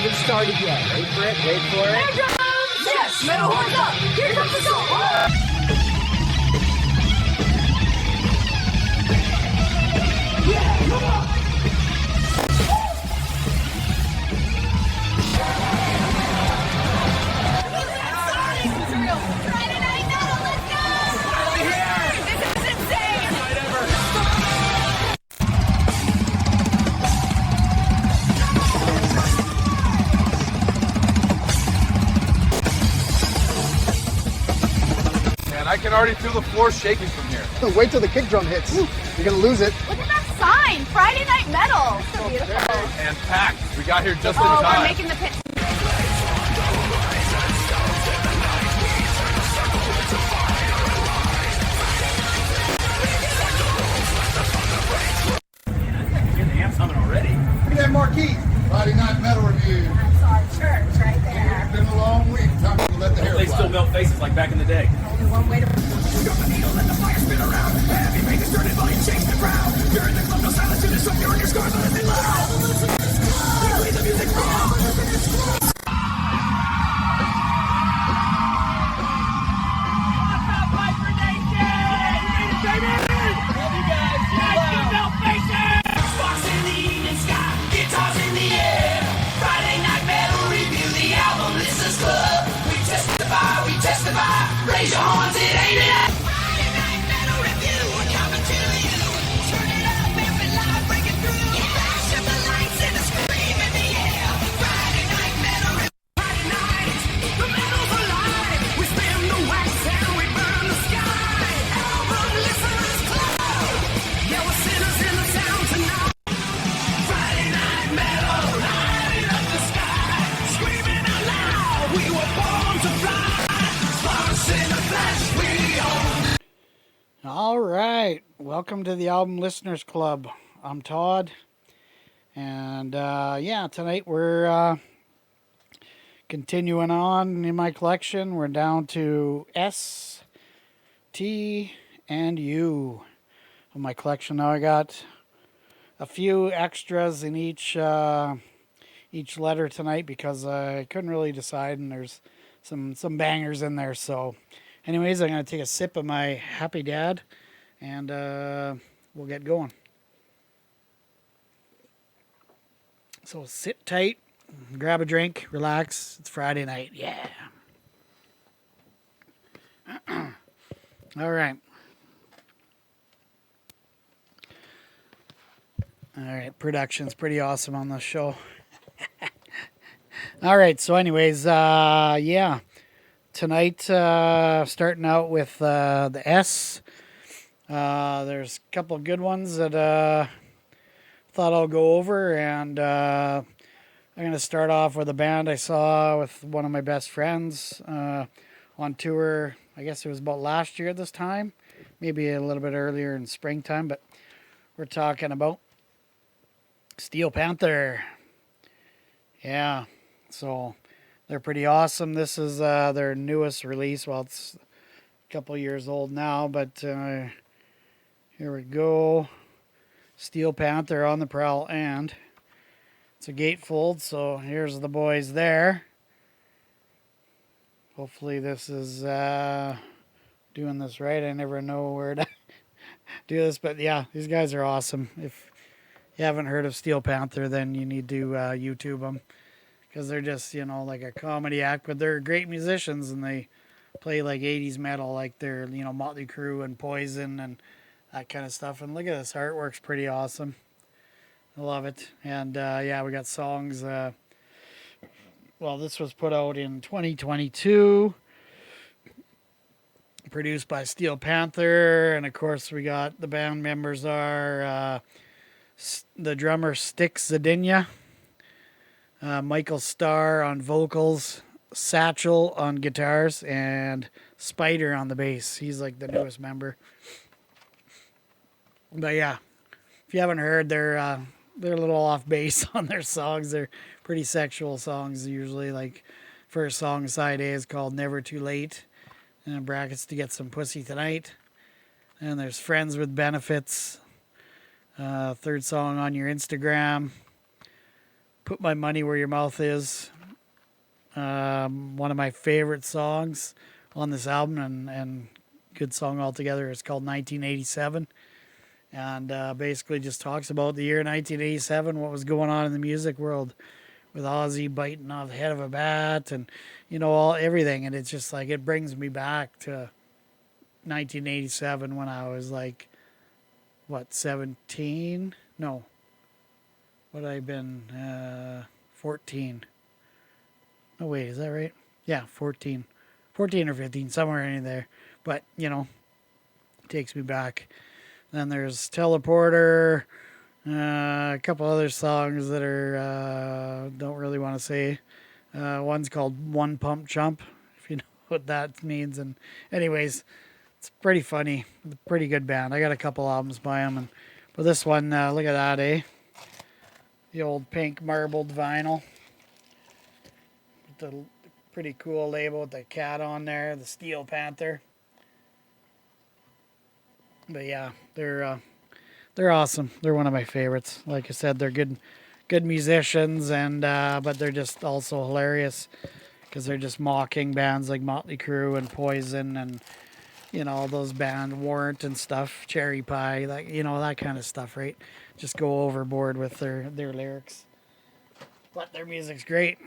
haven't started yet. Wait for it, wait for it. Yes! Metal horns up! Here comes the song! Yeah, come on! Friday night metal, let's go! Finally here! This is insane! Best night ever! Man, I can already feel the floor shaking from here. Wait till the kick drum hits. You're gonna lose it. Look at that sign! Friday night metal! So beautiful. And packed. We got here just in Oh, time. we're making the pit. Already. Look at that marquee. Friday Night Metal Review. That's our church right there. It's been a long week. Time to let the hair They fly. still melt faces like back in the day. Only one way to... Raise your horns, it ain't it. Friday night metal review, we're coming to you. Turn it up, every light breaking through. Flash of the lights and the scream in the air. Friday night metal review. Friday night, the metal's alive. We spin the wax and we burn the sky. Album listeners club. Yeah, we're sinners in the town tonight. Friday night metal, lighting up the sky. Screaming out loud, we were born to fly. All right, welcome to the Album Listeners Club. I'm Todd, and yeah, tonight we're continuing on in my collection. We're down to S, T, and U of my collection. Now I got a few extras in each letter tonight because I couldn't really decide, and there's some bangers in there. So anyways, I'm going to take a sip of my Happy Dad, and we'll get going. So sit tight, grab a drink, relax. It's Friday night. Yeah. All right. All right, production's pretty awesome on this show. All right, so anyways, yeah. Tonight, starting out with the S. There's a couple of good ones that thought I'll go over, and I'm going to start off with a band I saw with one of my best friends on tour. I guess it was about last year at this time, maybe a little bit earlier in springtime, but we're talking about Steel Panther. Yeah, so they're pretty awesome. This is their newest release. Well, it's a couple years old now, but here we go. Steel Panther on the prowl, and it's a gatefold, so here's the boys there. Hopefully this is doing this right. I never know where to do this, but yeah, these guys are awesome. If you haven't heard of Steel Panther, then you need to YouTube them, because they're just, you know, like a comedy act, but they're great musicians, and they play like 80s metal, like they're, you know, Motley Crue and Poison and that kind of stuff. And look at this, artwork's pretty awesome. I love it. And yeah, we got songs. Well, this was put out in 2022, produced by Steel Panther, and of course we got the band members are the drummer Styx Zadinia, Michael Starr on vocals, Satchel on guitars, and Spider on the bass. He's like the newest member. But yeah, if you haven't heard, they're a little off base on their songs. They're pretty sexual songs usually. Like first song, side A, is called Never Too Late, and in brackets, To Get Some Pussy Tonight. And there's Friends with Benefits. Third song, On Your Instagram. Put My Money Where Your Mouth Is. One of my favorite songs on this album, and good song altogether. It's called 1987. And basically just talks about the year 1987, what was going on in the music world with Ozzy biting off the head of a bat and, all everything. And it's just like, it brings me back to 1987 when I was like, 17? No. What had I been? 14. Oh, wait, is that right? Yeah, 14. 14 or 15, somewhere in there. But, it takes me back. Then there's Teleporter, a couple other songs that are, don't really want to say. One's called One Pump Chump, if you know what that means. And anyways, it's pretty funny. Pretty good band. I got a couple albums by them. But this one, look at that, eh? The old pink marbled vinyl. The pretty cool label with the cat on there, the Steel Panther. But yeah, they're awesome. They're one of my favorites. Like I said, they're good musicians, and but they're just also hilarious because they're just mocking bands like Motley Crue and Poison and all those band Warrant and stuff, Cherry Pie, that kind of stuff, right? Just go overboard with their lyrics. But their music's great.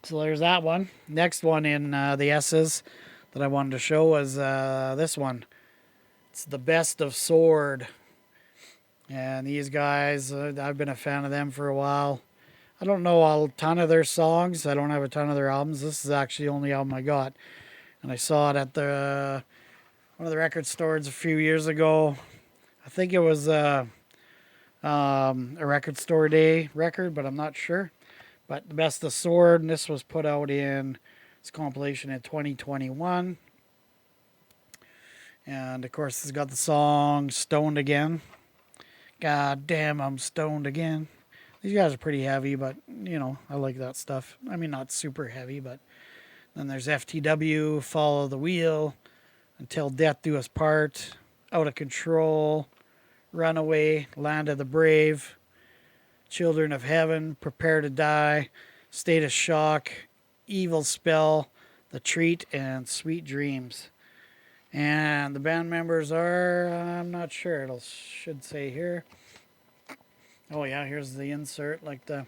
So there's that one. Next one in the S's that I wanted to show was this one. It's The Best of Sword. And these guys, I've been a fan of them for a while. I don't know a ton of their songs. I don't have a ton of their albums. This is actually the only album I got. And I saw it at one of the record stores a few years ago. I think it was a record store day record, but I'm not sure. But The Best of Sword, and this was put out in this compilation in 2021. And of course, it's got the song Stoned Again. God damn, I'm stoned again. These guys are pretty heavy, but, I like that stuff. I mean, not super heavy, but then there's FTW, Follow the Wheel, Until Death Do Us Part, Out of Control, Runaway, Land of the Brave, Children of Heaven, Prepare to Die, State of Shock, Evil Spell, The Treat, and Sweet Dreams. And the band members are, I'm not sure, it should say here. Oh yeah, here's the insert, like the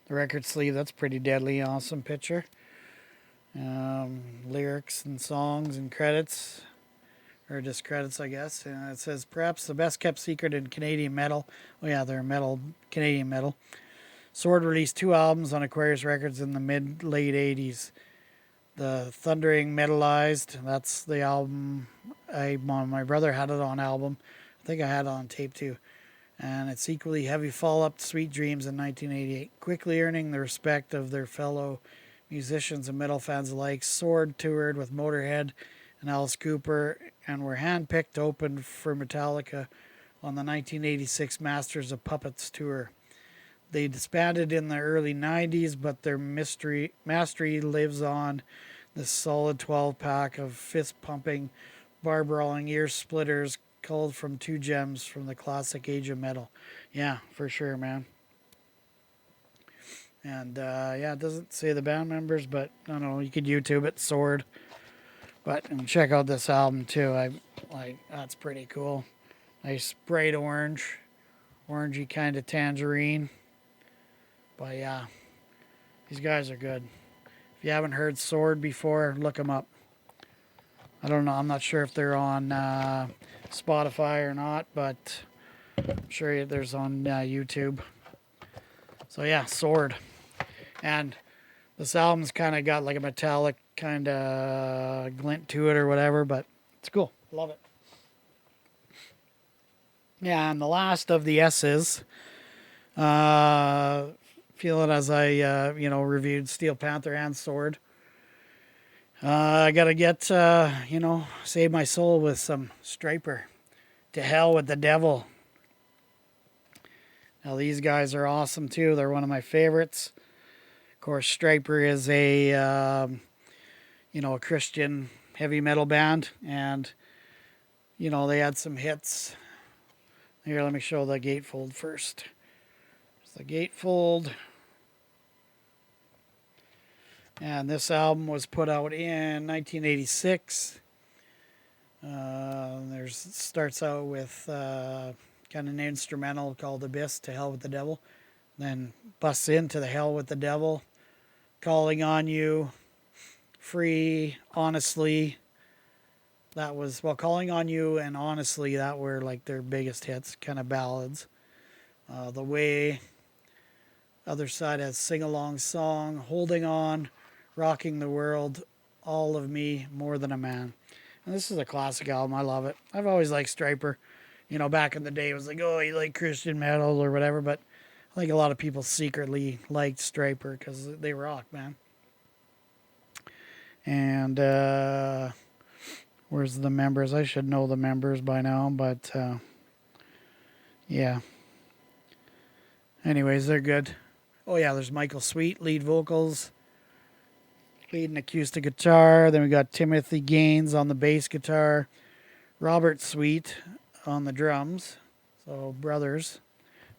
record sleeve. That's pretty deadly awesome picture. Lyrics and songs and credits, or just credits, I guess. And it says, perhaps the best kept secret in Canadian metal. Oh yeah, they're Canadian metal. Sword released 2 albums on Aquarius Records in the late 80s. The Thundering Metalized, that's the album. My brother had it on album. I think I had it on tape too. And it's equally heavy follow-up to Sweet Dreams in 1988. Quickly earning the respect of their fellow musicians and metal fans alike, Sword toured with Motorhead and Alice Cooper and were handpicked to open for Metallica on the 1986 Masters of Puppets tour. They disbanded in the early 90s, but their mastery lives on. This solid 12-pack of fist-pumping, bar-brawling ear splitters culled from 2 gems from the classic age of metal. Yeah, for sure, man. And yeah, it doesn't say the band members, but I don't know, you could YouTube it, Sword. And check out this album too. That's pretty cool. Nice bright orange, orangey kind of tangerine. But yeah, these guys are good. If you haven't heard Sword before, look them up. I don't know. I'm not sure if they're on Spotify or not, but I'm sure there's on YouTube. So yeah, Sword. And this album's kind of got like a metallic kind of glint to it or whatever, but it's cool. Love it. Yeah, and the last of the S's, feel it as I, reviewed Steel Panther and Sword. I gotta get, Save My Soul with some Striper. To Hell with the Devil. Now, these guys are awesome, too. They're one of my favorites. Of course, Striper is a Christian heavy metal band. And, they had some hits. Here, let me show the gatefold first. The Gatefold. And this album was put out in 1986. Starts out with kind of an instrumental called Abyss, To Hell with the Devil. Then busts into The Hell with the Devil, Calling on You, Free, Honestly. That was, well, Calling on You and Honestly, that were like their biggest hits, kind of ballads. The Way. Other side has Sing Along Song, Holding On, Rocking the World, All of Me, More Than a Man. And this is a classic album. I love it. I've always liked Stryper. You know, back in the day, it was like, oh, you like Christian metal or whatever. But I think a lot of people secretly liked Stryper because they rock, man. And where's the members? I should know the members by now, but yeah. Anyways, they're good. Oh, yeah, there's Michael Sweet, lead vocals, lead and acoustic guitar. Then we got Timothy Gaines on the bass guitar, Robert Sweet on the drums. So, brothers,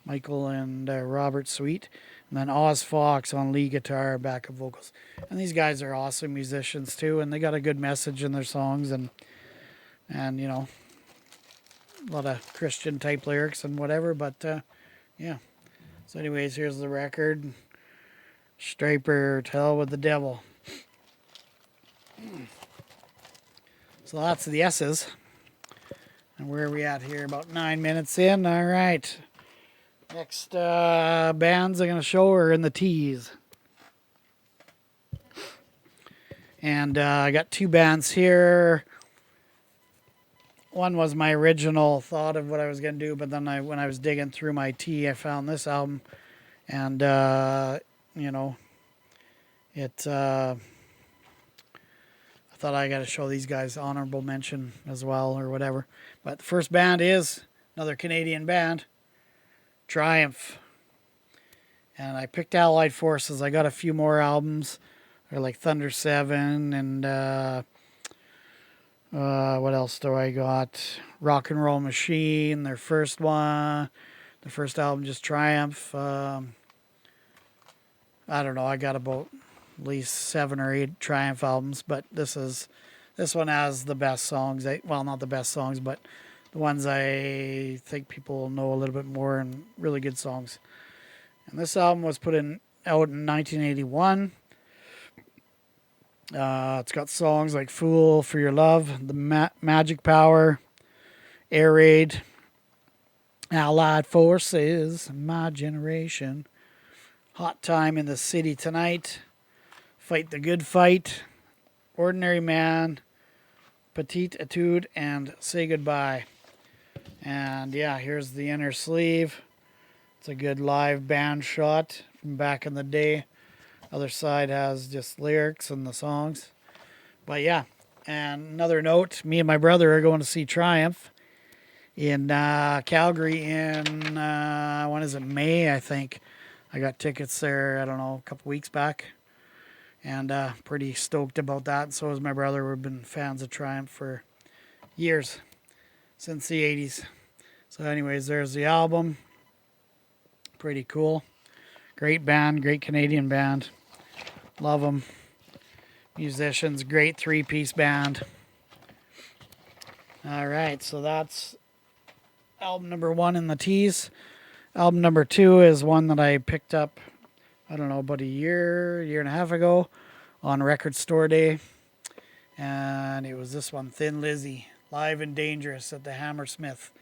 Michael and Robert Sweet. And then Oz Fox on lead guitar, backup vocals. And these guys are awesome musicians, too, and they got a good message in their songs and you know, a lot of Christian-type lyrics and whatever, but, yeah. So anyways, here's the record. Stryper, To Hell with the Devil. So lots of the S's. And where are we at here? About 9 minutes in. All right. Next bands I'm going to show are in the T's. And I got two bands here. One was my original thought of what I was going to do, but then when I was digging through my T, I found this album, and you know, I thought I got to show these guys honorable mention as well, or whatever. But the first band is another Canadian band, Triumph, and I picked Allied Forces. I got a few more albums, or like Thunder 7 and. What else do I got? Rock and Roll Machine, their first one. The first album, just Triumph. I don't know. I got about at least 7 or 8 Triumph albums, but this one has the best songs. Well, not the best songs, but the ones I think people will know a little bit more and really good songs. And this album was out in 1981. It's got songs like Fool for Your Love, The Magic Power, Air Raid, Allied Forces, My Generation, Hot Time in the City Tonight, Fight the Good Fight, Ordinary Man, Petite Etude, and Say Goodbye. And yeah, here's the inner sleeve. It's a good live band shot from back in the day. Other side has just lyrics and the songs. But yeah, and another note, me and my brother are going to see Triumph in Calgary in, when is it, May, I think. I got tickets there, I don't know, a couple weeks back. And pretty stoked about that. And so is my brother. We've been fans of Triumph for years, since the 80s. So anyways, there's the album. Pretty cool. Great band, great Canadian band. Love them. Musicians, great 3-piece band. All right, so that's album number 1 in the T's. Album number 2 is one that I picked up, I don't know, about a year and a half ago on Record Store Day. And it was this one, Thin Lizzy, Live and Dangerous at the Hammersmith,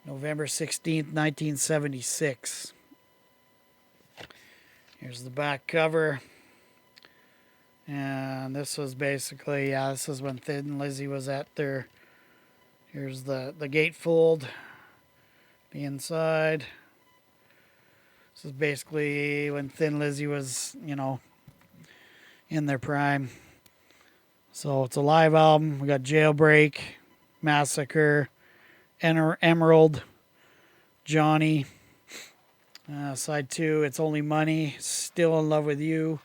November 16th, 1976. Here's the back cover. And this was basically, this is when Thin Lizzy was at their, here's the gatefold, the inside. This is basically when Thin Lizzy was, you know, in their prime. So it's a live album. We got Jailbreak, Massacre, Emerald, Johnny. Side 2, It's Only Money, Still in Love with You,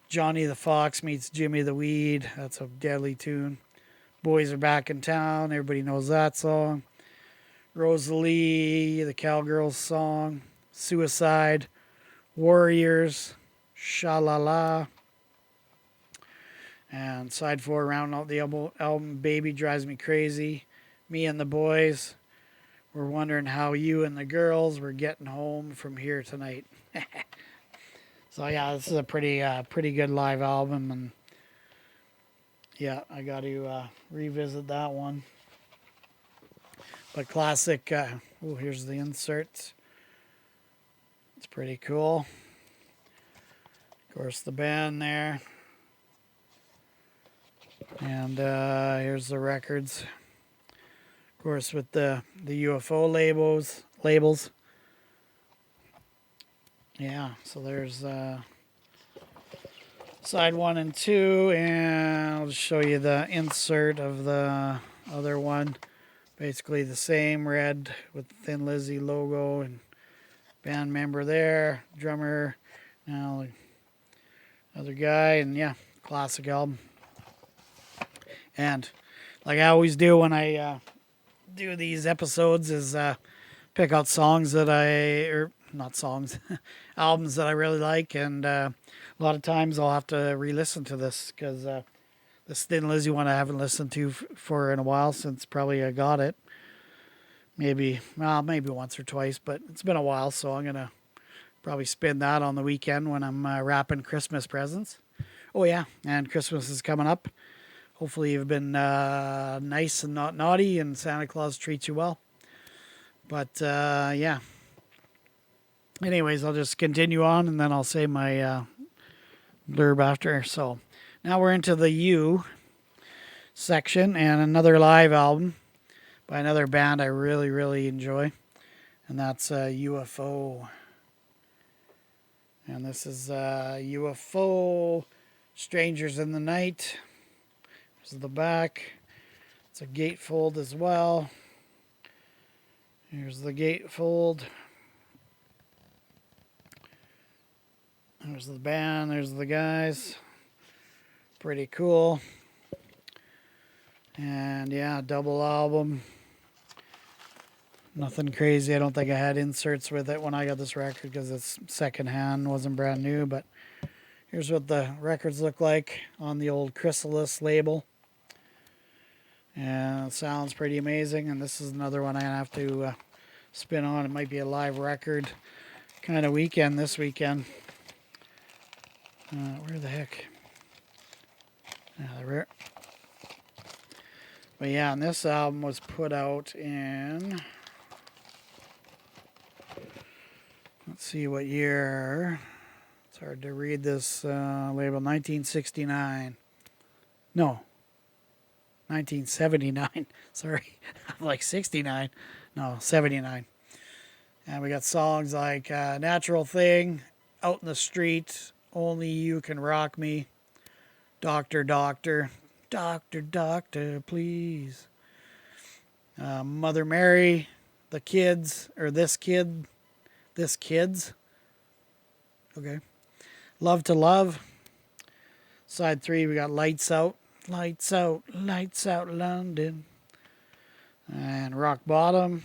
Johnny the Fox meets Jimmy the Weed. That's a deadly tune. Boys Are Back in Town. Everybody knows that song. Rosalie, the Cowgirls song. Suicide, Warriors, Sha-La-La. And side 4, rounding out the album, Baby Drives Me Crazy. Me and the Boys. We're wondering how you and the girls were getting home from here tonight. So yeah, this is a pretty good live album, and yeah, I got to revisit that one. But classic. Oh, here's the insert. It's pretty cool. Of course, the band there, and here's the records. Of course, with the UFO labels. Yeah, so there's side 1 and 2, and I'll just show you the insert of the other one. Basically the same, red with the Thin Lizzy logo and band member there, drummer, now the other guy, and yeah, classic album. And like I always do when I do these episodes is pick out songs that not songs, albums that I really like, and a lot of times I'll have to re-listen to this because this Thin Lizzy one I haven't listened to for in a while, since probably I got it. Maybe once or twice, but it's been a while, so I'm gonna probably spin that on the weekend when I'm wrapping Christmas presents. Oh yeah, and Christmas is coming up. Hopefully you've been nice and not naughty, and Santa Claus treats you well. But yeah. Anyways, I'll just continue on, and then I'll say my blurb after. So now we're into the U section, and another live album by another band I really, really enjoy, and that's UFO. And this is UFO, Strangers in the Night. This is the back. It's a gatefold as well. Here's the gatefold. There's the band, there's the guys. Pretty cool. And yeah, double album. Nothing crazy. I don't think I had inserts with it when I got this record because it's secondhand, wasn't brand new. But here's what the records look like on the old Chrysalis label. And it sounds pretty amazing. And this is another one I have to spin on. It might be a live record kind of weekend this weekend. Where the heck? The rear. But yeah, and this album was put out in, let's see what year. It's hard to read this label. 1969. No, 1979. Sorry, I'm like 69. No, 79. And we got songs like Natural Thing, Out in the Street, Only You Can Rock Me, Doctor, Doctor, Doctor, Doctor, Please, Mother Mary, The Kids, or This Kid, This Kids, okay, Love to Love. Side 3, we got Lights Out, Lights Out, Lights Out London, and Rock Bottom.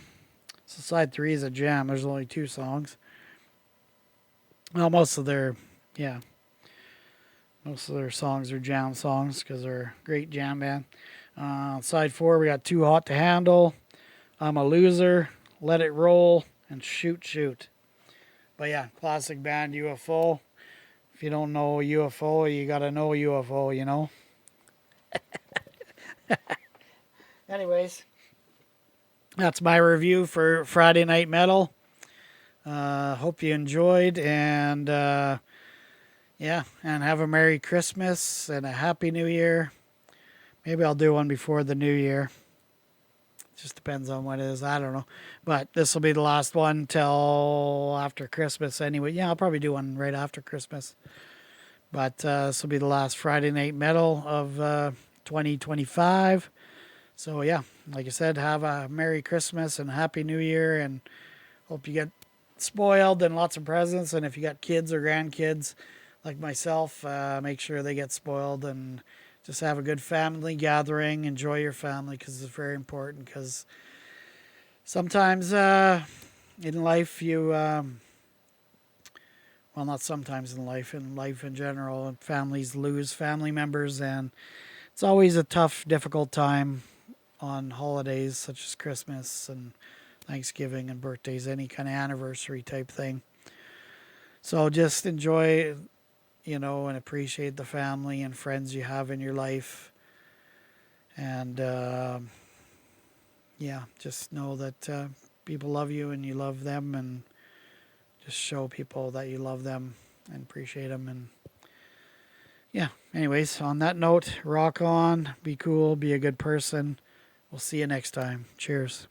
So side 3 is a jam. There's only 2 songs. Well, most of their songs are jam songs because they're a great jam band. Side 4, we got Too Hot to Handle, I'm a Loser, Let It Roll, and Shoot Shoot. But yeah, classic band UFO. If you don't know UFO, you got to know UFO, you know. Anyways, that's my review for Friday Night Metal. Hope you enjoyed, and yeah, and have a Merry Christmas and a Happy New Year. Maybe I'll do one before the New Year. Just depends on what it is. I don't know. But this will be the last one till after Christmas anyway. Yeah, I'll probably do one right after Christmas. But this will be the last Friday Night Metal of 2025. So yeah, like I said, have a Merry Christmas and Happy New Year, and hope you get spoiled and lots of presents. And if you got kids or grandkids like myself, make sure they get spoiled, and just have a good family gathering. Enjoy your family because it's very important, because sometimes in life you well, not sometimes in life in general, and families lose family members, and it's always a tough, difficult time on holidays such as Christmas and Thanksgiving and birthdays, any kind of anniversary type thing. So just enjoy, and appreciate the family and friends you have in your life. And yeah, just know that people love you and you love them, and just show people that you love them and appreciate them. And yeah, anyways, on that note, rock on, be cool, be a good person. We'll see you next time. Cheers.